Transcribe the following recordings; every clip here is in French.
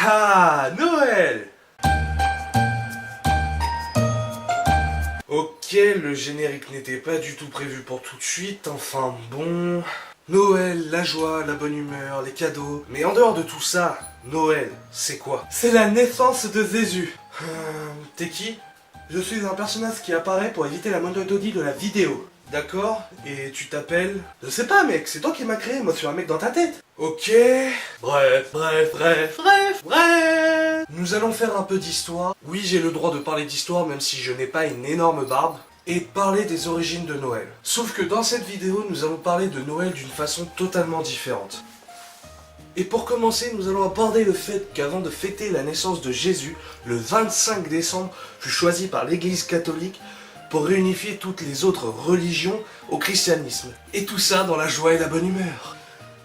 Ah, Noël! Ok, le générique n'était pas du tout prévu pour tout de suite, enfin bon... Noël, la joie, la bonne humeur, les cadeaux... Mais en dehors de tout ça, Noël, c'est quoi? C'est la naissance de Jésus. T'es qui? Je suis un personnage qui apparaît pour éviter la monotonie de la vidéo. D'accord? Et tu t'appelles... Je sais pas mec, c'est toi qui m'as créé, moi je suis un mec dans ta tête. Ok... Bref. Nous allons faire un peu d'histoire. Oui, j'ai le droit de parler d'histoire même si je n'ai pas une énorme barbe. Et parler des origines de Noël. Sauf que dans cette vidéo, nous allons parler de Noël d'une façon totalement différente. Et pour commencer, nous allons aborder le fait qu'avant de fêter la naissance de Jésus, le 25 décembre fut choisi par l'Église catholique pour réunifier toutes les autres religions au christianisme. Et tout ça dans la joie et la bonne humeur.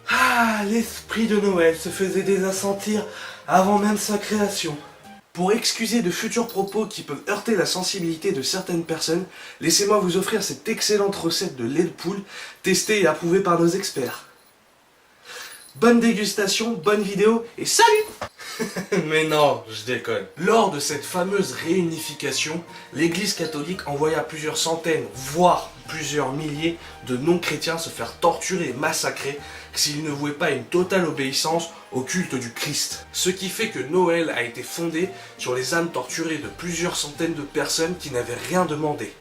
Ah, l'esprit de Noël se faisait déjà sentir avant même sa création. Pour excuser de futurs propos qui peuvent heurter la sensibilité de certaines personnes, laissez-moi vous offrir cette excellente recette de lait de poule, testée et approuvée par nos experts. Bonne dégustation, bonne vidéo, et salut! Mais non, je déconne. Lors de cette fameuse réunification, l'Église catholique envoya plusieurs centaines, voire plusieurs milliers de non-chrétiens se faire torturer et massacrer s'ils ne vouaient pas une totale obéissance au culte du Christ. Ce qui fait que Noël a été fondé sur les âmes torturées de plusieurs centaines de personnes qui n'avaient rien demandé.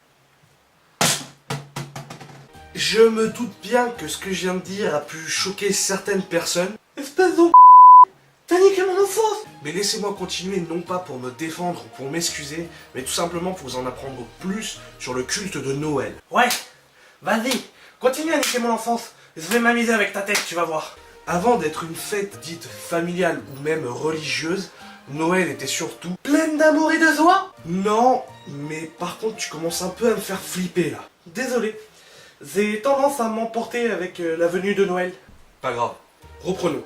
Je me doute bien que ce que je viens de dire a pu choquer certaines personnes. Espèce de... T'as niqué mon enfance! Mais laissez-moi continuer, non pas pour me défendre ou pour m'excuser, mais tout simplement pour vous en apprendre plus sur le culte de Noël. Ouais, vas-y, continue à niquer mon enfance. Je vais m'amuser avec ta tête, tu vas voir. Avant d'être une fête dite familiale ou même religieuse, Noël était surtout pleine d'amour et de joie. Non, mais par contre tu commences un peu à me faire flipper là. Désolé, j'ai tendance à m'emporter avec la venue de Noël. Pas grave, reprenons.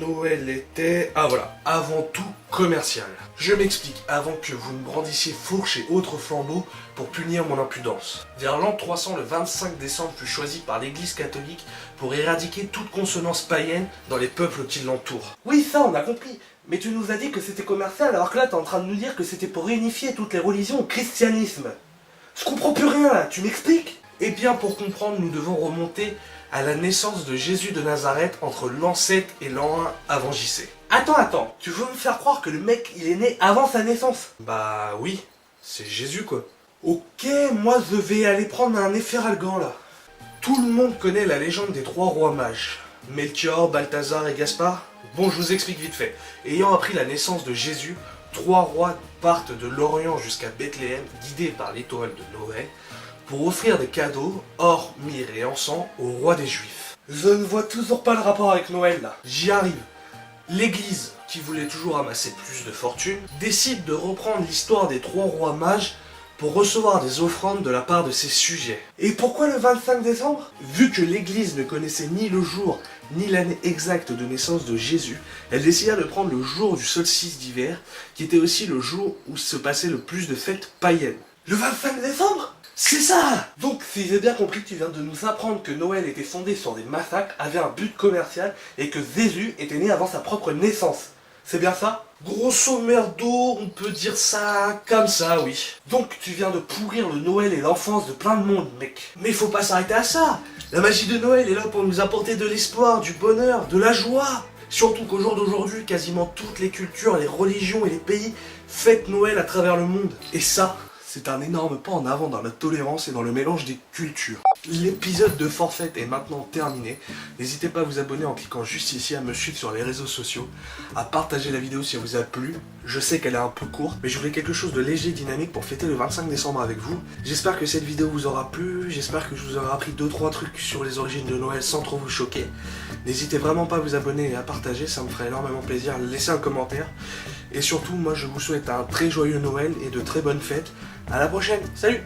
Noël était... Ah voilà, avant tout commercial. Je m'explique, avant que vous ne brandissiez fourche et autres flambeaux pour punir mon impudence. Vers l'an 300, le 25 décembre fut choisi par l'Église catholique pour éradiquer toute consonance païenne dans les peuples qui l'entourent. Oui, ça on a compris, mais tu nous as dit que c'était commercial alors que là t'es en train de nous dire que c'était pour réunifier toutes les religions au christianisme. Je comprends plus rien là, tu m'expliques? Eh bien pour comprendre, nous devons remonter à la naissance de Jésus de Nazareth entre l'an 7 et l'an 1 avant JC. Attends, tu veux me faire croire que le mec il est né avant sa naissance? Bah oui, c'est Jésus quoi. Ok, moi je vais aller prendre un efferalgan là. Tout le monde connaît la légende des trois rois mages. Melchior, Balthazar et Gaspard. Bon, je vous explique vite fait. Ayant appris la naissance de Jésus, trois rois partent de l'Orient jusqu'à Bethléem, guidés par l'étoile de Noël, pour offrir des cadeaux, or, myrrhe et encens, au roi des Juifs. Je ne vois toujours pas le rapport avec Noël là. J'y arrive. L'Église, qui voulait toujours amasser plus de fortune, décide de reprendre l'histoire des trois rois mages pour recevoir des offrandes de la part de ses sujets. Et pourquoi le 25 décembre? Vu que l'Église ne connaissait ni le jour ni l'année exacte de naissance de Jésus, elle décida de prendre le jour du solstice d'hiver, qui était aussi le jour où se passait le plus de fêtes païennes. Le 25 décembre? C'est ça! Donc, si j'ai bien compris, tu viens de nous apprendre que Noël était fondé sur des massacres, avait un but commercial et que Jésus était né avant sa propre naissance. C'est bien ça? Grosso merdo, on peut dire ça comme ça, oui. Donc, tu viens de pourrir le Noël et l'enfance de plein de monde, mec. Mais faut pas s'arrêter à ça! La magie de Noël est là pour nous apporter de l'espoir, du bonheur, de la joie. Surtout qu'au jour d'aujourd'hui, quasiment toutes les cultures, les religions et les pays fêtent Noël à travers le monde. Et ça... c'est un énorme pas en avant dans la tolérance et dans le mélange des cultures. L'épisode de Forfait est maintenant terminé. N'hésitez pas à vous abonner en cliquant juste ici, à me suivre sur les réseaux sociaux, à partager la vidéo si elle vous a plu. Je sais qu'elle est un peu courte, mais je voulais quelque chose de léger et dynamique pour fêter le 25 décembre avec vous. J'espère que cette vidéo vous aura plu, j'espère que je vous aurai appris 2-3 trucs sur les origines de Noël sans trop vous choquer. N'hésitez vraiment pas à vous abonner et à partager, ça me ferait énormément plaisir. Laissez un commentaire. Et surtout, moi je vous souhaite un très joyeux Noël et de très bonnes fêtes. À la prochaine, salut!